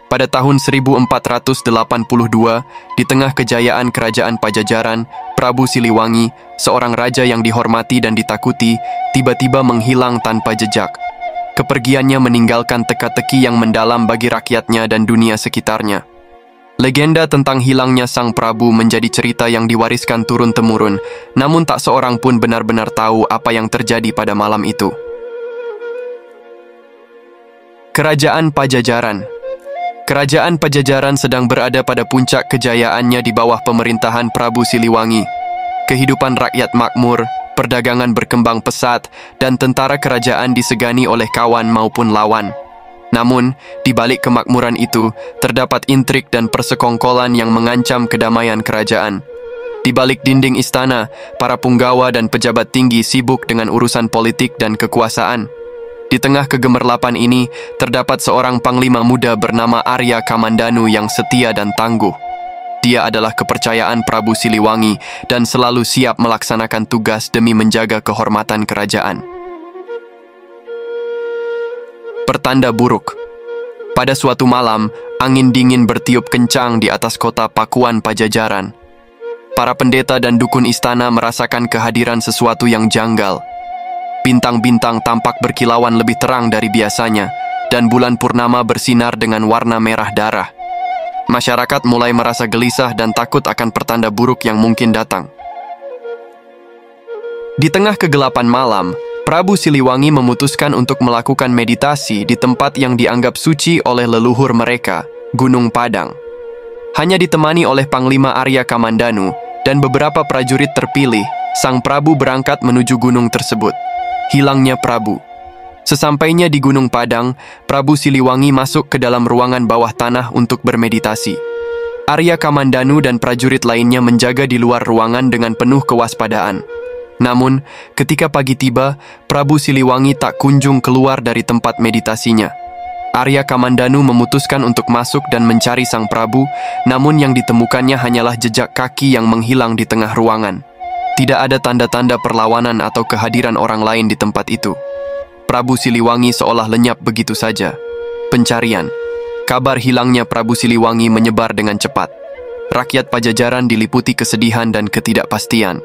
Pada tahun 1482, di tengah kejayaan kerajaan Pajajaran, Prabu Siliwangi, seorang raja yang dihormati dan ditakuti, tiba-tiba menghilang tanpa jejak. Kepergiannya meninggalkan teka-teki yang mendalam bagi rakyatnya dan dunia sekitarnya. Legenda tentang hilangnya Sang Prabu menjadi cerita yang diwariskan turun-temurun, namun tak seorang pun benar-benar tahu apa yang terjadi pada malam itu. Kerajaan Pajajaran. Kerajaan Pajajaran sedang berada pada puncak kejayaannya di bawah pemerintahan Prabu Siliwangi. Kehidupan rakyat makmur, perdagangan berkembang pesat, dan tentara kerajaan disegani oleh kawan maupun lawan. Namun, di balik kemakmuran itu, terdapat intrik dan persekongkolan yang mengancam kedamaian kerajaan. Di balik dinding istana, para punggawa dan pejabat tinggi sibuk dengan urusan politik dan kekuasaan. Di tengah kegemerlapan ini, terdapat seorang panglima muda bernama Arya Kamandanu yang setia dan tangguh. Dia adalah kepercayaan Prabu Siliwangi dan selalu siap melaksanakan tugas demi menjaga kehormatan kerajaan. Pertanda buruk. Pada suatu malam, angin dingin bertiup kencang di atas kota Pakuan Pajajaran. Para pendeta dan dukun istana merasakan kehadiran sesuatu yang janggal. Bintang-bintang tampak berkilauan lebih terang dari biasanya, dan bulan purnama bersinar dengan warna merah darah. Masyarakat mulai merasa gelisah dan takut akan pertanda buruk yang mungkin datang. Di tengah kegelapan malam, Prabu Siliwangi memutuskan untuk melakukan meditasi di tempat yang dianggap suci oleh leluhur mereka, Gunung Padang. Hanya ditemani oleh Panglima Arya Kamandanu dan beberapa prajurit terpilih, Sang Prabu berangkat menuju gunung tersebut. Hilangnya Prabu. Sesampainya di Gunung Padang, Prabu Siliwangi masuk ke dalam ruangan bawah tanah untuk bermeditasi. Arya Kamandanu dan prajurit lainnya menjaga di luar ruangan dengan penuh kewaspadaan. Namun, ketika pagi tiba, Prabu Siliwangi tak kunjung keluar dari tempat meditasinya. Arya Kamandanu memutuskan untuk masuk dan mencari Sang Prabu, namun yang ditemukannya hanyalah jejak kaki yang menghilang di tengah ruangan. Tidak ada tanda-tanda perlawanan atau kehadiran orang lain di tempat itu. Prabu Siliwangi seolah lenyap begitu saja. Pencarian. Kabar hilangnya Prabu Siliwangi menyebar dengan cepat. Rakyat Pajajaran diliputi kesedihan dan ketidakpastian.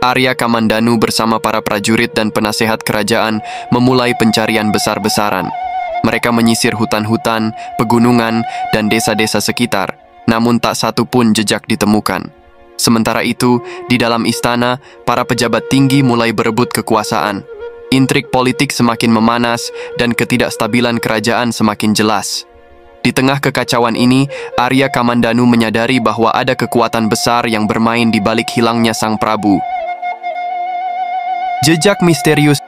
Arya Kamandanu bersama para prajurit dan penasehat kerajaan memulai pencarian besar-besaran. Mereka menyisir hutan-hutan, pegunungan, dan desa-desa sekitar, namun tak satu pun jejak ditemukan. Sementara itu, di dalam istana, para pejabat tinggi mulai berebut kekuasaan. Intrik politik semakin memanas dan ketidakstabilan kerajaan semakin jelas. Di tengah kekacauan ini, Arya Kamandanu menyadari bahwa ada kekuatan besar yang bermain di balik hilangnya Sang Prabu. Jejak misterius.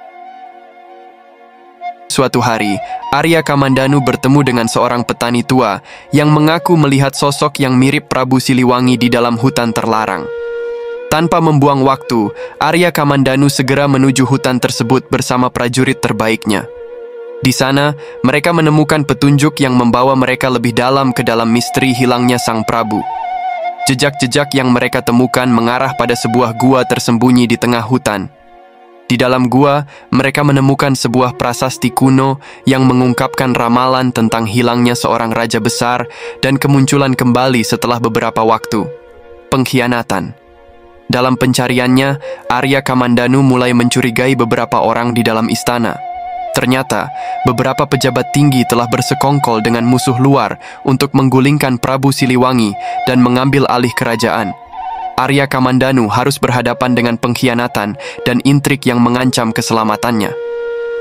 Suatu hari, Arya Kamandanu bertemu dengan seorang petani tua yang mengaku melihat sosok yang mirip Prabu Siliwangi di dalam hutan terlarang. Tanpa membuang waktu, Arya Kamandanu segera menuju hutan tersebut bersama prajurit terbaiknya. Di sana, mereka menemukan petunjuk yang membawa mereka lebih dalam ke dalam misteri hilangnya Sang Prabu. Jejak-jejak yang mereka temukan mengarah pada sebuah gua tersembunyi di tengah hutan. Di dalam gua, mereka menemukan sebuah prasasti kuno yang mengungkapkan ramalan tentang hilangnya seorang raja besar dan kemunculan kembali setelah beberapa waktu. Pengkhianatan. Dalam pencariannya, Arya Kamandanu mulai mencurigai beberapa orang di dalam istana. Ternyata, beberapa pejabat tinggi telah bersekongkol dengan musuh luar untuk menggulingkan Prabu Siliwangi dan mengambil alih kerajaan. Arya Kamandanu harus berhadapan dengan pengkhianatan dan intrik yang mengancam keselamatannya.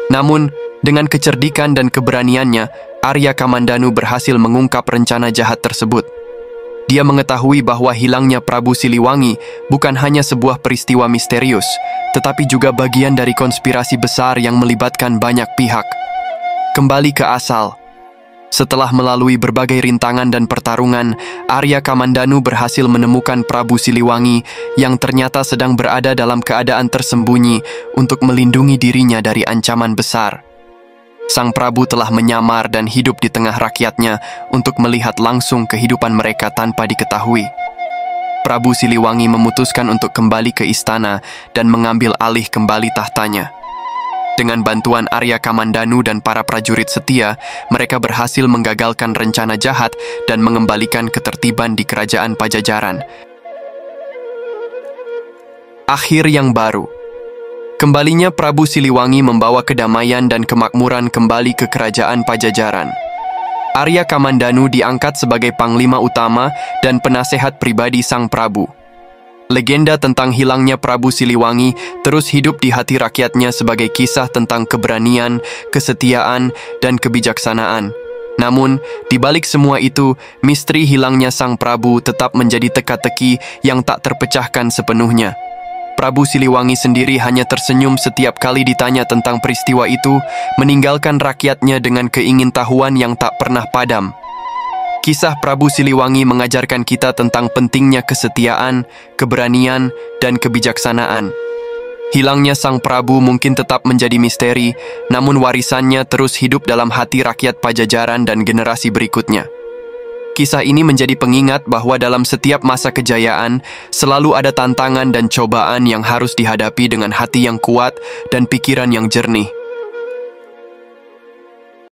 Namun, dengan kecerdikan dan keberaniannya, Arya Kamandanu berhasil mengungkap rencana jahat tersebut. Dia mengetahui bahwa hilangnya Prabu Siliwangi bukan hanya sebuah peristiwa misterius, tetapi juga bagian dari konspirasi besar yang melibatkan banyak pihak. Kembali ke asal. Setelah melalui berbagai rintangan dan pertarungan, Arya Kamandanu berhasil menemukan Prabu Siliwangi yang ternyata sedang berada dalam keadaan tersembunyi untuk melindungi dirinya dari ancaman besar. Sang Prabu telah menyamar dan hidup di tengah rakyatnya untuk melihat langsung kehidupan mereka tanpa diketahui. Prabu Siliwangi memutuskan untuk kembali ke istana dan mengambil alih kembali tahtanya. Dengan bantuan Arya Kamandanu dan para prajurit setia, mereka berhasil menggagalkan rencana jahat dan mengembalikan ketertiban di kerajaan Pajajaran. Akhir yang baru. Kembalinya Prabu Siliwangi membawa kedamaian dan kemakmuran kembali ke kerajaan Pajajaran. Arya Kamandanu diangkat sebagai panglima utama dan penasehat pribadi sang Prabu. Legenda tentang hilangnya Prabu Siliwangi terus hidup di hati rakyatnya sebagai kisah tentang keberanian, kesetiaan, dan kebijaksanaan. Namun, di balik semua itu, misteri hilangnya sang Prabu tetap menjadi teka-teki yang tak terpecahkan sepenuhnya. Prabu Siliwangi sendiri hanya tersenyum setiap kali ditanya tentang peristiwa itu, meninggalkan rakyatnya dengan keingintahuan yang tak pernah padam. Kisah Prabu Siliwangi mengajarkan kita tentang pentingnya kesetiaan, keberanian, dan kebijaksanaan. Hilangnya sang Prabu mungkin tetap menjadi misteri, namun warisannya terus hidup dalam hati rakyat Pajajaran dan generasi berikutnya. Kisah ini menjadi pengingat bahwa dalam setiap masa kejayaan, selalu ada tantangan dan cobaan yang harus dihadapi dengan hati yang kuat dan pikiran yang jernih.